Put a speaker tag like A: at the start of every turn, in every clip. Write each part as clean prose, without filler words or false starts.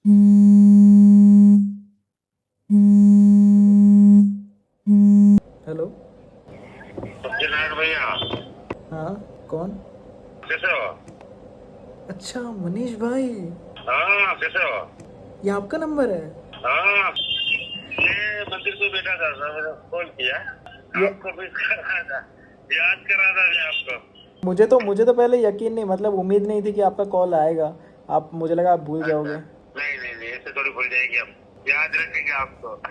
A: Hello.
B: Satyanarayan भैया।
A: हाँ, कौन?
B: कैसे हो?
A: अच्छा, मनीष भाई।
B: हाँ, कैसे हो?
A: ये आपका नंबर है?
B: हाँ, ये मंदिर पे बैठा था तो मैंने कॉल किया।
A: ये
B: आपको भी करा था, याद करा था मैं आपको।
A: मुझे तो पहले यकीन नहीं, मतलब उम्मीद नहीं थी कि आपका कॉल आएगा। आप, मुझे लगा आप भूल
B: अच्छा,
A: जाओगे।
B: नहीं नहीं नहीं, ऐसे थोड़ी भूल जाएंगे हम, याद रखेंगे आपको।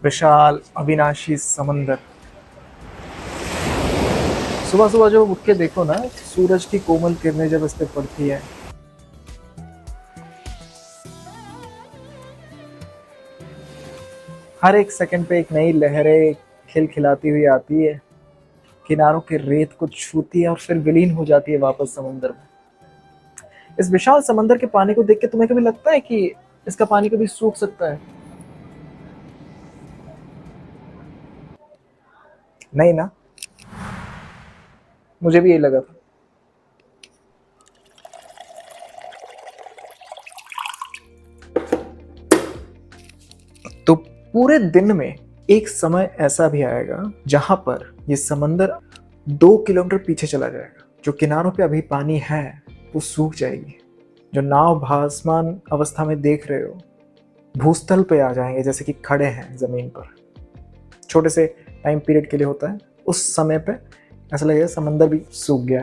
A: विशाल अविनाशी समंदर। सुबह सुबह जब उठ के देखो ना, सूरज की कोमल किरणें जब इस पे पड़ती है, हर एक सेकंड पे एक नई लहरें खिलखिलाती हुई आती है, किनारों के रेत को छूती है और फिर विलीन हो जाती है वापस समुद्र में। इस विशाल समंदर के पानी को देख के तुम्हें कभी लगता है कि इसका पानी कभी सूख सकता है? नहीं ना, मुझे भी यही लगा था। तो पूरे दिन में एक समय ऐसा भी आएगा जहां पर ये समंदर 2 किलोमीटर पीछे चला जाएगा। जो किनारों पे अभी पानी है वो सूख जाएगी। जो नाव भासमान अवस्था में देख रहे हो, भूस्थल पे आ जाएंगे, जैसे कि खड़े हैं जमीन पर। छोटे से टाइम पीरियड के लिए होता है, उस समय पे ऐसा लगेगा समंदर भी सूख गया,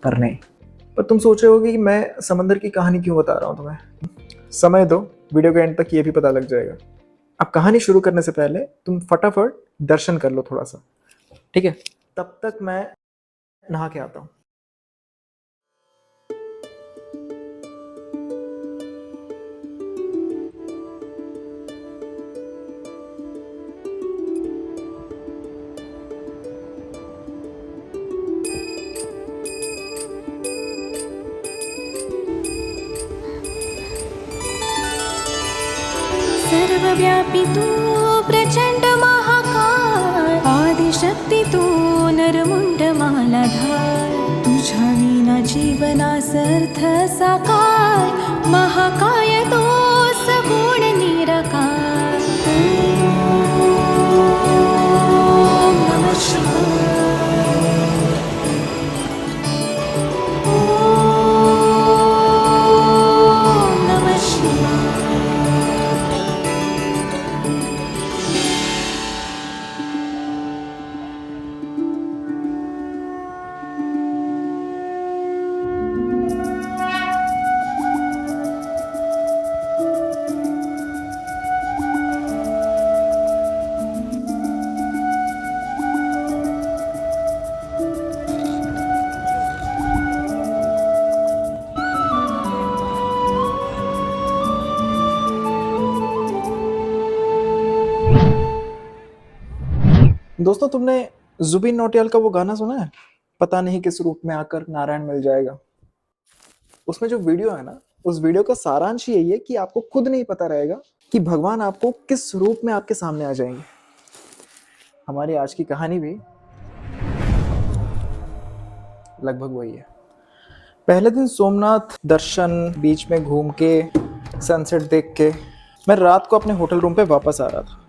A: पर नहीं। पर तुम सोच रहे होगे कि मैं समंदर की कहानी क्यों बता रहा हूँ तुम्हें। समय दो, वीडियो के एंड तक ये भी पता लग जाएगा। अब कहानी शुरू करने से पहले तुम फटाफट दर्शन कर लो थोड़ा सा, ठीक है? तब तक मैं नहा के आता हूँ।
C: सर्वव्यापी तू प्रचंड महाकाय, आदिशक्ती तू नरमुंड मालाधार, तुझ्या विना जीवनास अर्थ साकार, महाकाय तो सगुण निराकार। ओम नमः शिवाय। ओम नमः शिवाय।
A: दोस्तों, तुमने जुबिन नौटियाल का वो गाना सुना है, पता नहीं किस रूप में आकर नारायण मिल जाएगा? उसमें जो वीडियो है ना, उस वीडियो का सारांश यही है कि आपको खुद नहीं पता रहेगा कि भगवान आपको किस रूप में आपके सामने आ जाएंगे। हमारी आज की कहानी भी लगभग वही है। पहले दिन सोमनाथ दर्शन, बीच में घूम के, सनसेट देख के, मैं रात को अपने होटल रूम पे वापस आ रहा था।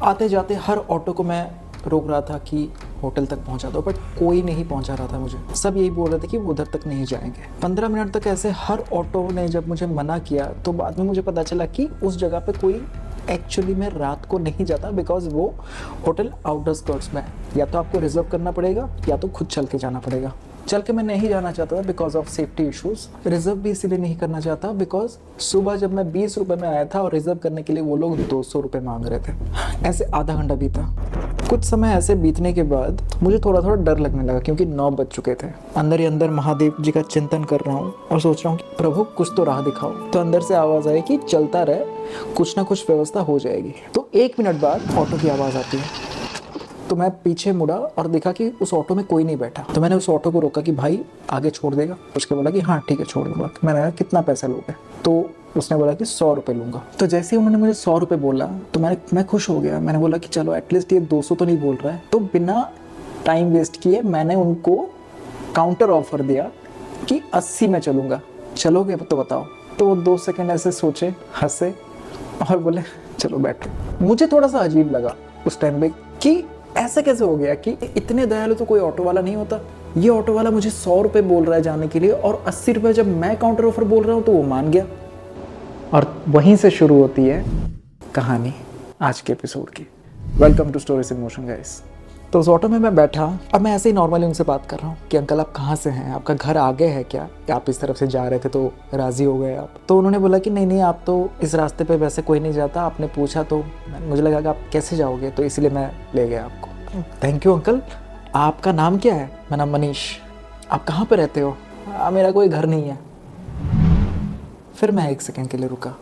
A: आते जाते हर ऑटो को मैं रोक रहा था कि होटल तक पहुंचा दो, बट कोई नहीं पहुंचा रहा था मुझे। सब यही बोल रहे थे कि वो उधर तक नहीं जाएंगे। 15 मिनट तक ऐसे हर ऑटो ने जब मुझे मना किया, तो बाद में मुझे पता चला कि उस जगह पे कोई एक्चुअली में रात को नहीं जाता, बिकॉज वो होटल आउटर स्कर्ट्स में है। या तो आपको रिजर्व करना पड़ेगा या तो खुद चल के जाना पड़ेगा। चल के मैं नहीं जाना चाहता था because of safety issues. Reserve भी इसीलिए नहीं करना चाहता बिकॉज सुबह जब मैं 20 रुपए में आया था और रिजर्व करने के लिए वो लोग 200 रुपए मांग रहे थे। ऐसे आधा घंटा बीता। कुछ समय ऐसे बीतने के बाद मुझे थोड़ा थोड़ा डर लगने लगा क्योंकि 9 बज चुके थे। अंदर ही अंदर महादेव जी का चिंतन कर रहा हूँ और सोच रहा हूँ कि प्रभु कुछ तो राह दिखाओ। तो अंदर से आवाज़ आई कि चलता रहे, कुछ ना कुछ व्यवस्था हो जाएगी। तो 1 मिनट बाद ऑटो की आवाज़ आती है। तो मैं पीछे मुड़ा और देखा कि उस ऑटो में कोई नहीं बैठा। तो मैंने उस ऑटो को रोका कि भाई आगे छोड़ देगा। उसके बोला कि हाँ ठीक है छोड़ दूंगा। मैंने कहा कितना पैसा लोगे? तो उसने बोला कि 100 रुपये लूँगा। तो जैसे ही उन्होंने मुझे 100 रुपये बोला तो मैं खुश हो गया। मैंने बोला कि चलो एटलीस्ट ये 200 तो नहीं बोल रहा है। तो बिना टाइम वेस्ट किए मैंने उनको काउंटर ऑफर दिया कि 80 में चलूँगा, चलोगे तो बताओ। तो वो 2 सेकेंड ऐसे सोचे, हंसे और बोले चलो बैठो। मुझे थोड़ा सा अजीब लगा उस टाइम पे कि ऐसा कैसे हो गया कि इतने दयालु तो कोई ऑटो वाला नहीं होता। ये ऑटो वाला मुझे 100 रुपये बोल रहा है जाने के लिए और 80 रुपये जब मैं काउंटर ऑफर बोल रहा हूँ तो वो मान गया। और वहीं से शुरू होती है कहानी आज के एपिसोड की। Welcome to Stories in Motion guys. तो उस ऑटो में मैं बैठा। अब मैं ऐसे ही नॉर्मली उनसे बात कर रहा हूँ कि अंकल आप कहाँ से हैं, आपका घर आगे है क्या, आप इस तरफ से जा रहे थे तो राज़ी हो गए आप। तो उन्होंने बोला कि नहीं आप तो इस रास्ते पे वैसे कोई नहीं जाता, आपने पूछा तो मुझे लगा कि आप कैसे जाओगे तो इसलिए मैं ले गया आपको। Thank you uncle. आपका नाम क्या है? मेरा नाम मनीष। आप कहाँ पर रहते हो? मेरा कोई घर नहीं है। फिर मैं 1 सेकेंड के लिए रुका।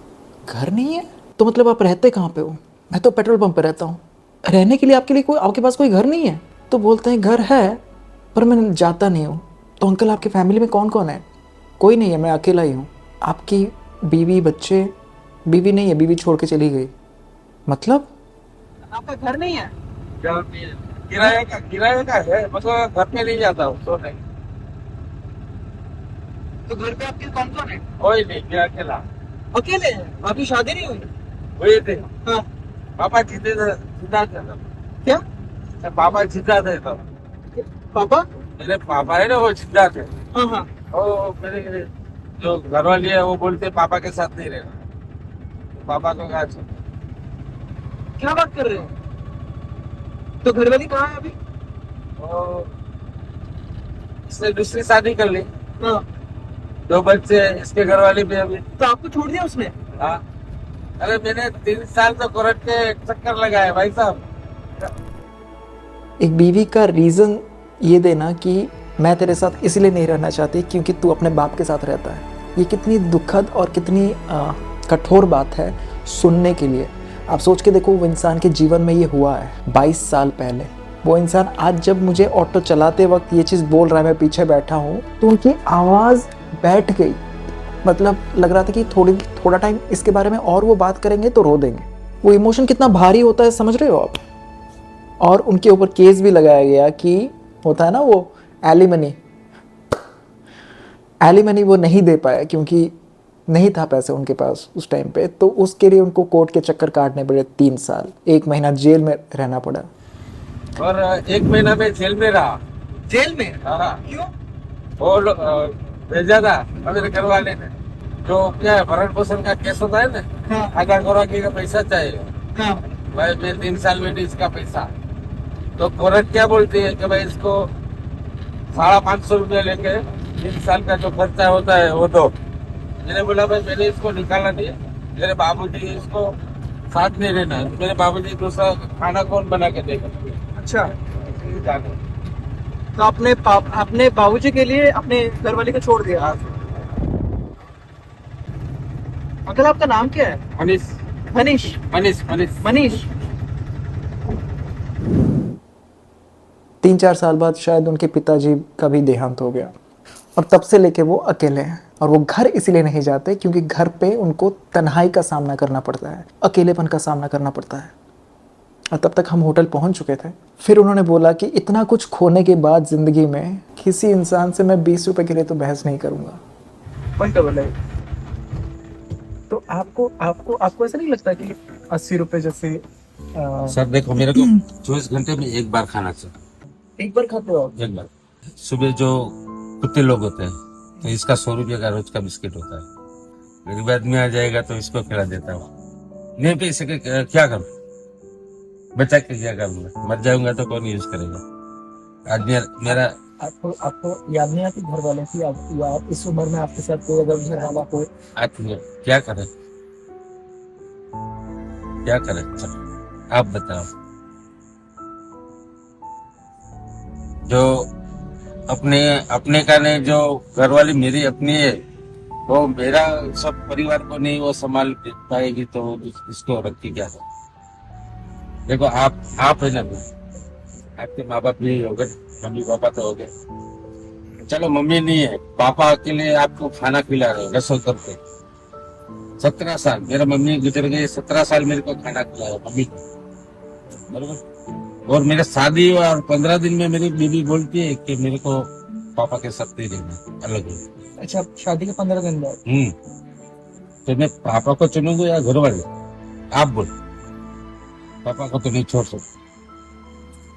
A: घर नहीं है तो मतलब आप रहते कहाँ पे हो? मैं तो पेट्रोल पंप पे रहता हूँ। रहने के लिए आपके पास कोई घर नहीं है? तो बोलते हैं घर है पर मैं जाता नहीं हूँ। तो अंकल आपकी फैमिली में कौन कौन है? कोई नहीं है, मैं अकेला ही हूँ। आपकी बीवी बच्चे? बीवी नहीं है, बीवी छोड़ के चली गई। मतलब आपका घर नहीं है?
D: किराए का है, मतलब घर पे नहीं जाता हूँ सोने।
A: तो घर पे आपके कौन कौन है?
D: कोई नहीं, मैं अकेला।
A: अकेले हैं? आपकी शादी नहीं हुई?
D: हुए थे,
A: हाँ।
D: पापा जीते थे, जिंदा थे तब।
A: क्या?
D: पापा जिंदा थे तब।
A: पापा?
D: मेरे पापा है ना, वो जिंदा थे।
A: हाँ हाँ।
D: वो मेरे जो घर वाली है वो बोलते पापा के साथ नहीं रहना। पापा को कहा
A: क्या बात कर रहे हैं? तो घर वाली कहाँ है अभी?
D: वो इसने दूसरी शादी कर ली,
A: हाँ।
D: 2 बच्चे हैं, इसके घर वाली भी अभी।
A: तो आपको छोड़ दिया उसने?
D: हाँ। अरे मैंने 3 साल तो कोर्ट के चक्कर लगाए भाई साहब।
A: एक बीवी का रीज़न ये देना कि मैं तेरे साथ इसलिए नहीं रहना चाहती क्योंकि तू अपने बाप के साथ रहता है, ये कितनी दुखद और कितनी कठोर बात है सुनने के लिए। आप सोच के देखो वो इंसान के जीवन में ये हुआ है 22 साल पहले। वो इंसान आज जब मुझे ऑटो चलाते वक्त ये चीज़ बोल रहा है, मैं पीछे बैठा हूँ, तो उनकी आवाज़ बैठ गई। मतलब लग रहा था कि थोड़ा टाइम इसके बारे में और वो बात करेंगे तो रो देंगे। वो इमोशन कितना भारी होता है समझ रहे हो आप। और उनके ऊपर केस भी लगाया गया कि होता है ना वो एलिमनी वो नहीं दे पाया क्योंकि नहीं था पैसे उनके पास उस टाइम पे। तो उसके लिए उनको कोर्ट के चक्कर काटने पड़े 3 साल, 1 महीना जेल में रहना पड़ा।
D: और 1 महीना में जेल में रहा।
A: जेल में?
D: हाँ।
A: क्यों?
D: और भेजा था मेरे घर वाले ने, जो क्या है भरण पोषण का केस होता है ना,
A: हाँ।
D: आधा करोड़ का पैसा चाहिए।
A: हाँ।
D: भाई मैं 3 साल में इसका पैसा, तो कोर्ट क्या बोलती है कि भाई इसको 550 रुपया लेके 3 साल का जो खर्चा होता है वो दो। मैंने बोला भाई मैंने इसको निकाला नहीं, मेरे बाबूजी इसको साथ नहीं रहना, मेरे बाबूजी दूसरा खाना कौन बना के देगा।
A: अच्छा। तो अपने बाबूजी के लिए अपने घरवाली को छोड़ दिया? अंकल आपका नाम क्या है?
D: मनीष।
A: मनीष?
D: मनीष मनीष
A: मनीष। 3-4 साल बाद शायद उनके पिताजी का भी देहांत हो गया और तब से लेके वो अकेले हैं। और वो घर इसलिए नहीं जाते क्योंकि घर पे उनको तन्हाई का सामना करना पड़ता है, अकेलेपन का सामना करना पड़ता है। और तब तक हम होटल पहुंच चुके थे। फिर उन्होंने बोला कि इतना कुछ खोने के बाद ज़िंदगी में किसी इंसान से मैं 20 रुपए के लिए तो बहस नहीं करूंगा। तो आपको ऐसा नहीं लगता कि 80 रुपए जैसे
D: सर देखो मेरे को 24 घंटे में एक बार खाना चाहिए।
A: एक बार खाते हो आप?
D: एक बार सुबह जो कुत्ते लोग होते हैं तो इसका 100 रुपये का रोज का बिस्किट होता है। गरीब आदमी आ जाएगा तो इसको खिला देता हूँ। नहीं पैसे के क्या करूँ, बचा के क्या करूँगा, मर जाऊंगा तो कौन यूज करेगा। आज मेरा
A: आपको आपको याद नहीं आती घर वालों की? आप या आप इस उम्र में आपके साथ कोई अगर घर वाला हो?
D: आती है, क्या करें, क्या करें, चलो आप बताओ। जो अपने अपने का नहीं, जो घर वाली मेरी अपनी है, वो मेरा सब परिवार को नहीं वो संभाल पाएगी तो इसको रखी क्या है। देखो आप है ना, आपके माँ बाप भी हो गए, मम्मी पापा तो हो गए, चलो मम्मी नहीं है, पापा अकेले आपको खाना खिला रहे रसोई करते। 17 साल मेरा मम्मी गुजर गई, 17 साल मेरे को खाना खिलाया मम्मी को, बरोबर। और मेरे शादी और 15 दिन में मेरी बीवी बोलती है कि मेरे को पापा के साथ ही रहना, अलग हो।
A: अच्छा, शादी के 15 दिन बाद?
D: तो मैं पापा को चुनूंगा या घर वाले? आप बोलो, पापा को तो नहीं छोड़ सकते।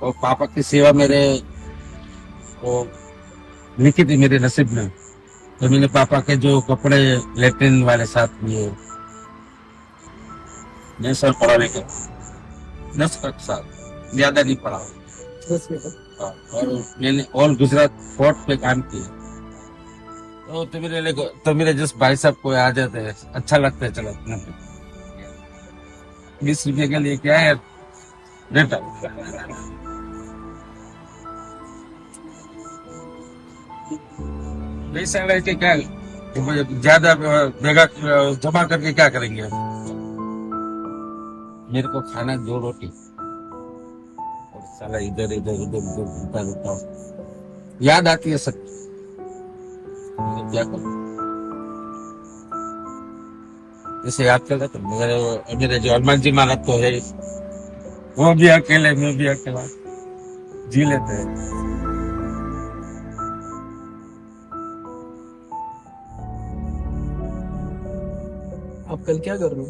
D: और पापा की सेवा मेरे वो लिखी थी मेरे नसीब में, तो मैंने पापा के जो कपड़े लेट्रिन वाले साथ लिए। मैं सर पढ़ा लेकर 10 कक्षा, ज्यादा नहीं पढ़ा।
A: बस ये तो।
D: हाँ, और मैंने ऑल गुजरात फोर्ट पे काम किया। तो मेरे जिस भाई साहब को आ जाते हैं, अच्छा लगता है, चलो 20 रुपये के लिए क्या है बेटा। पैसा लेके क्या ज्यादा बेगा जमा करके क्या करेंगे? मेरे को खाना 2 रोटी और साला इधर इधर उधर उधर घूमता रहता हूँ। याद आती है सब, क्या करूं? जैसे याद करता तो मेरे जो हनुमान जी महाराज तो है, वो भी अकेले, मैं भी अकेला जी लेते हैं।
A: आप कल क्या कर रहे हो?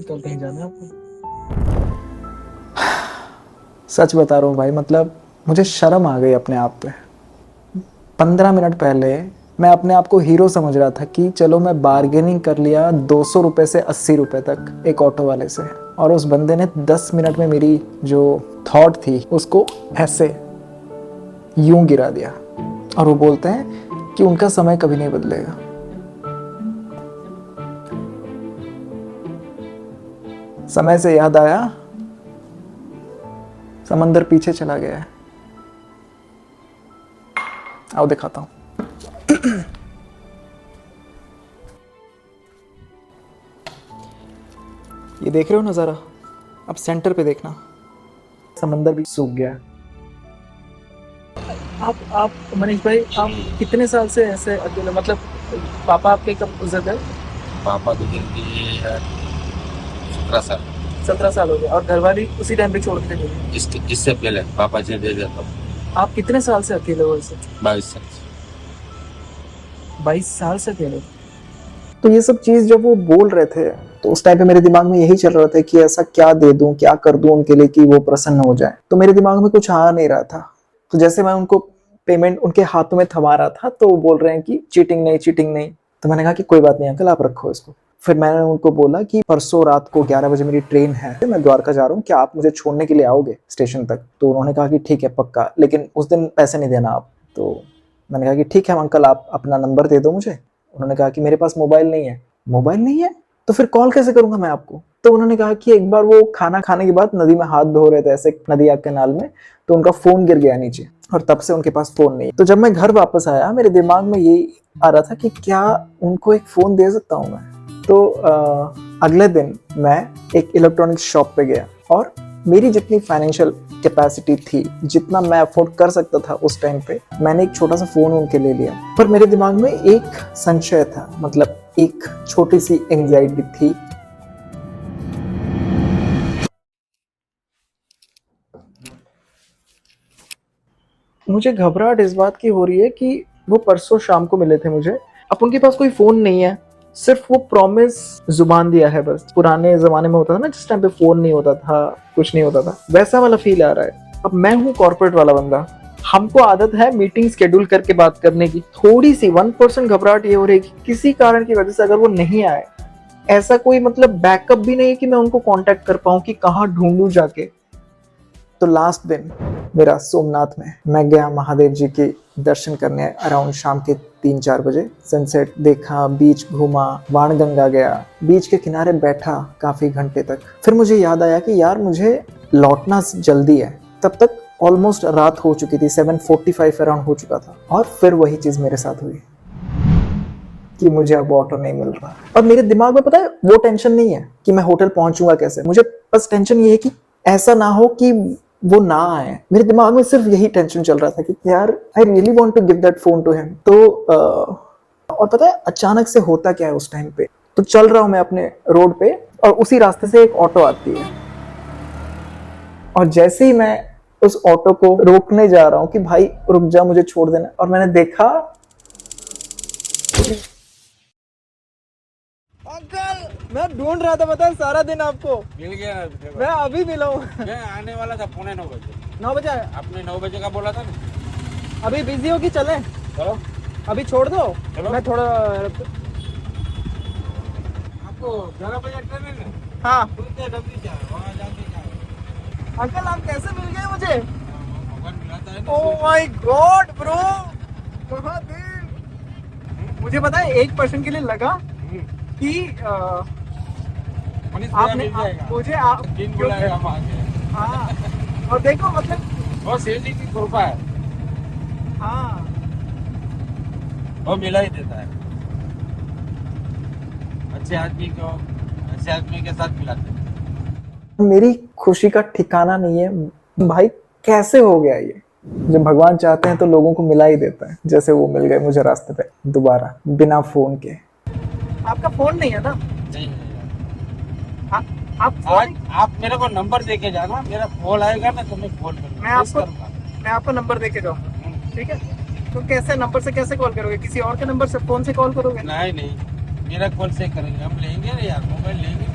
A: कल कहीं जाना है आपको? सच बता रहा हूँ भाई, मतलब मुझे शर्म आ गई अपने आप पे। 15 मिनट पहले मैं अपने आप को हीरो समझ रहा था कि चलो मैं बार्गेनिंग कर लिया 200 रुपये से 80 रुपये तक एक ऑटो वाले से, और उस बंदे ने 10 मिनट में मेरी जो थॉट थी उसको ऐसे यूं गिरा दिया। और वो बोलते हैं कि उनका समय कभी नहीं बदलेगा। समय से याद आया, समंदर पीछे चला गया है। आओ दिखाता हूं। ये देख रहे हो नज़ारा? अब सेंटर पे देखना, समंदर भी सूख गया। आप मनीष भाई, आप कितने साल से ऐसे अकेले, मतलब पापा आपके कब गुजर गए?
D: पापा तो जिंदगी 17 साल
A: 17 साल हो गए, और घरवाली उसी टाइम पे छोड़ के चले गए?
D: इससे पहले पापा जी दे देता हूँ।
A: आप कितने साल से अकेले हो? ऐसे
D: 22 साल
A: 22 साल से अकेले। तो ये सब चीज़ जब वो बोल रहे थे तो उस टाइम पे मेरे दिमाग में यही चल रहा था कि ऐसा क्या दे दूं, क्या कर दूं उनके लिए कि वो प्रसन्न हो जाए। तो मेरे दिमाग में कुछ आ नहीं रहा था। तो जैसे मैं उनको पेमेंट उनके हाथों में थमा रहा था तो वो बोल रहे हैं कि चीटिंग नहीं, चीटिंग नहीं। तो मैंने कहा कि कोई बात नहीं अंकल, आप रखो इसको। फिर मैंने उनको बोला कि परसों रात को 11 बजे मेरी ट्रेन है, मैं द्वारका जा रहा हूँ, क्या आप मुझे छोड़ने के लिए आओगे स्टेशन तक? तो उन्होंने कहा कि ठीक है पक्का, लेकिन उस दिन पैसे नहीं देना आप। तो मैंने कहा कि ठीक है अंकल, आप अपना नंबर दे दो मुझे। उन्होंने कहा कि मेरे पास मोबाइल नहीं है। मोबाइल नहीं है तो फिर कॉल कैसे करूंगा मैं आपको? तो उन्होंने कहा कि एक बार वो खाना खाने के बाद नदी में हाथ धो रहे थे, ऐसे नदी या कैनाल में, तो उनका फोन गिर गया नीचे और तब से उनके पास फोन नहीं है। तो जब मैं घर वापस आया मेरे दिमाग में ये आ रहा था कि क्या उनको एक फोन दे सकता हूँ मैं। तो अगले दिन मैं एक इलेक्ट्रॉनिक शॉप पे गया और मेरी जितनी फाइनेंशियल कैपेसिटी थी, जितना मैं अफोर्ड कर सकता था उस टाइम पे, मैंने एक छोटा सा फोन उनके ले लिया। पर मेरे दिमाग में एक संशय था, मतलब एक छोटी सी एंजाइटी थी। मुझे घबराहट इस बात की हो रही है कि वो परसों शाम को मिले थे मुझे, अब उनके पास कोई फोन नहीं है, सिर्फ वो प्रॉमिस जुबान दिया है बस। पुराने जमाने में होता था ना जिस टाइम पे फोन नहीं होता था, कुछ नहीं होता था, वैसा वाला फील आ रहा है। अब मैं हूँ कॉर्पोरेट वाला बंदा, हमको आदत है मीटिंग शेड्यूल करके बात करने की। थोड़ी सी 1% घबराहट ये हो रही है कि किसी कारण की वजह से अगर वो नहीं आए, ऐसा कोई मतलब बैकअप भी नहीं है कि मैं उनको कांटेक्ट कर पाऊं कि कहाँ ढूंढूं जाके। तो लास्ट दिन मेरा सोमनाथ में, मैं गया महादेव जी की दर्शन करने अराउंड शाम के 3-4 बजे। सनसेट देखा, बीच घूमा, वाणगंगा गया, बीच के किनारे बैठा काफ़ी घंटे तक। फिर मुझे याद आया कि यार मुझे लौटना जल्दी है। तब तक ऑलमोस्ट रात हो चुकी थी, 7:45 अराउंड हो चुका था। और फिर वही चीज़ मेरे साथ हुई कि मुझे अब ऑटो नहीं मिल रहा। और मेरे दिमाग में पता है वो टेंशन नहीं है कि मैं होटल पहुंचूंगा कैसे, मुझे बस टेंशन ये है कि ऐसा ना हो कि वो ना आए। मेरे दिमाग में सिर्फ यही टेंशन चल रहा था कि यार I really want to give that phone to him. तो और पता है अचानक से होता क्या है उस टाइम पे, तो चल रहा हूँ मैं अपने रोड पे और उसी रास्ते से एक ऑटो आती है। और जैसे ही मैं उस ऑटो को रोकने जा रहा हूँ कि भाई रुक जा, मुझे छोड़ देना, और मैंने देखा अंकल, मैं ढूंढ रहा था पता है सारा दिन आपको।
D: मिल गया ना?
A: मैं अभी मिला हूँ।
D: मैं आने वाला था 9:45 बजे।
A: 9 बजे आया?
D: आपने 9 बजे का बोला था ना।
A: अभी बिजी हो कि चले?
D: चलो
A: अभी छोड़ दो,
D: चलो।
A: मैं थोड़ा।
D: आपको 11 बजे ट्रेन है ना?
A: हाँ
D: सुनते डबली क्या वहाँ जाके क्या
A: अंकल, आप कैसे मिल गए मुझे?
D: भगवान मिलाता है ना।
A: Oh my God bro, Mahadev. मुझे पता है 1% के लिए लगा कि आपने मुझे आप
D: दिन बुलाएगा हम आगे।
A: हाँ, और देखो मतलब
D: वो सेठ जी की कृपा है,
A: हाँ
D: वो मिला ही देता है। अच्छे आदमी को अच्छे आदमी के साथ मिलाते हैं।
A: मेरी खुशी का ठिकाना नहीं है भाई, कैसे हो गया ये। जब भगवान चाहते हैं तो लोगों को मिला ही देता है, जैसे वो मिल गए मुझे रास्ते पे दोबारा बिना फोन के। आपका फोन नहीं है ना?
D: नहीं
A: आप
D: आज आप मेरे को नंबर दे के जाना, मेरा कॉल आएगा ना तो मैं कॉल करूंगा।
A: मैं आपको नंबर दे के जाऊंगा, ठीक है? तो कैसे नंबर से कैसे कॉल करोगे? किसी और के नंबर से फोन से कॉल करोगे?
D: नहीं मेरा कॉल से करेंगे, हम लेंगे ना यार, मोबाइल लेंगे।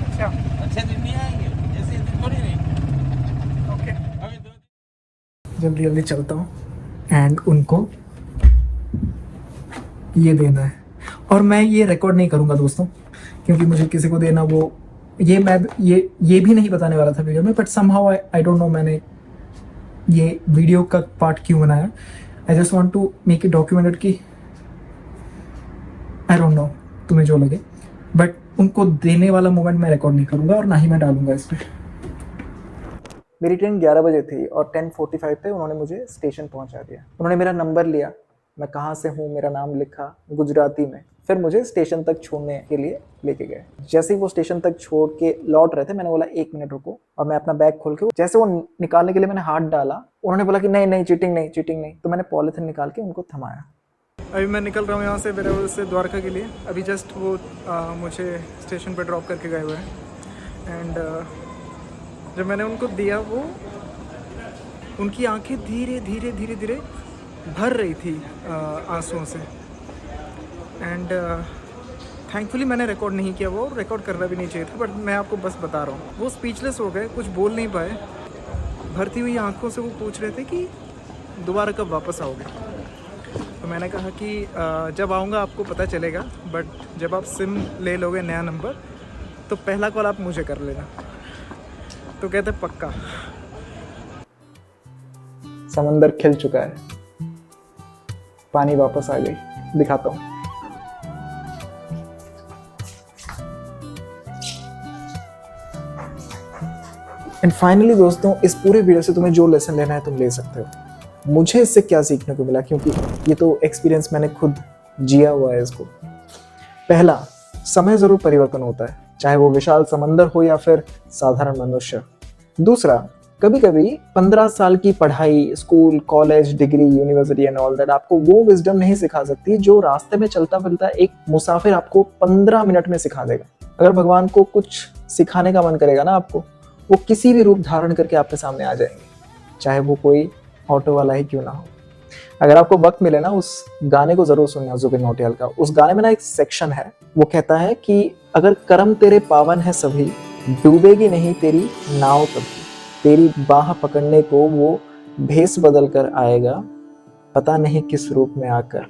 A: अच्छा
D: अच्छे दिन नहीं आएंगे, ऐसे दिन थोड़ी रहेंगे।
A: ओके,
D: अभी 2 दिन
A: जल्दी जल्दी चलता हूँ एंड उनको ये देना है। और मैं ये रिकॉर्ड नहीं करूँगा दोस्तों, क्योंकि मुझे किसी को देना वो मैं ये भी नहीं बताने वाला था वीडियो में, but somehow I don't know मैंने ये वीडियो का पार्ट क्यों बनाया। I just want to make it documented कि आई डोंट नो तुम्हें जो लगे, बट उनको देने वाला मोमेंट मैं रिकॉर्ड नहीं करूँगा और ना ही मैं डालूंगा इस पर। मेरी ट्रेन 11 बजे थी और 10:45 पे उन्होंने मुझे स्टेशन पहुंचा दिया। उन्होंने मेरा नंबर लिया, मैं कहाँ से हूँ, मेरा नाम लिखा गुजराती में, फिर मुझे स्टेशन तक छोड़ने के लिए लेके गए। जैसे ही वो स्टेशन तक छोड़ के लौट रहे थे, मैंने बोला 1 मिनट रुको, और मैं अपना बैग खोल के जैसे वो निकालने के लिए मैंने हाथ डाला, उन्होंने बोला कि नहीं चीटिंग नहीं। तो मैंने पॉलिथीन निकाल के उनको थमाया। अभी मैं निकल रहा हूँ यहाँ से वेरावल से द्वारका के लिए। अभी जस्ट वो मुझे स्टेशन पर ड्रॉप करके गए हुए हैं। एंड जब मैंने उनको दिया, वो उनकी आंखें धीरे धीरे भर रही थी आंसुओं से। एंड थैंकफुली मैंने रिकॉर्ड नहीं किया, वो रिकॉर्ड करना भी नहीं चाहिए था, बट मैं आपको बस बता रहा हूँ। वो स्पीचलेस हो गए, कुछ बोल नहीं पाए। भरती हुई आंखों से वो पूछ रहे थे कि दोबारा कब वापस आओगे। तो मैंने कहा कि जब आऊँगा आपको पता चलेगा, बट जब आप सिम ले लोगे नया नंबर तो पहला कॉल आप मुझे कर लेना। तो कहते पक्का। समंदर खिल चुका है, पानी वापस आ गई, दिखाता हूँ। एंड फाइनली दोस्तों, इस पूरे वीडियो से तुम्हें जो लेसन लेना है तुम ले सकते हो। मुझे इससे क्या सीखने को मिला, क्योंकि ये तो एक्सपीरियंस मैंने खुद जिया हुआ है इसको। पहला, समय जरूर परिवर्तन होता है, चाहे वो विशाल समंदर हो या फिर साधारण मनुष्य। दूसरा, कभी कभी 15 साल की पढ़ाई, school, college, degree, university and all that आपको वो विजडम नहीं सिखा सकती जो रास्ते में चलता फिरता एक मुसाफिर आपको 15 मिनट में सिखा देगा। अगर भगवान को कुछ सिखाने का मन करेगा ना आपको, वो किसी भी रूप धारण करके आपके सामने आ जाएंगे, चाहे वो कोई ऑटो वाला ही क्यों ना हो। अगर आपको वक्त मिले ना, उस गाने को जरूर सुनना, जुबिन नौटियाल का। उस गाने में ना एक सेक्शन है, वो कहता है कि अगर कर्म तेरे पावन है सभी, डूबेगी नहीं तेरी नाव कभी। तेरी बाह पकड़ने को वो भेस बदल कर आएगा, पता नहीं किस रूप में आकर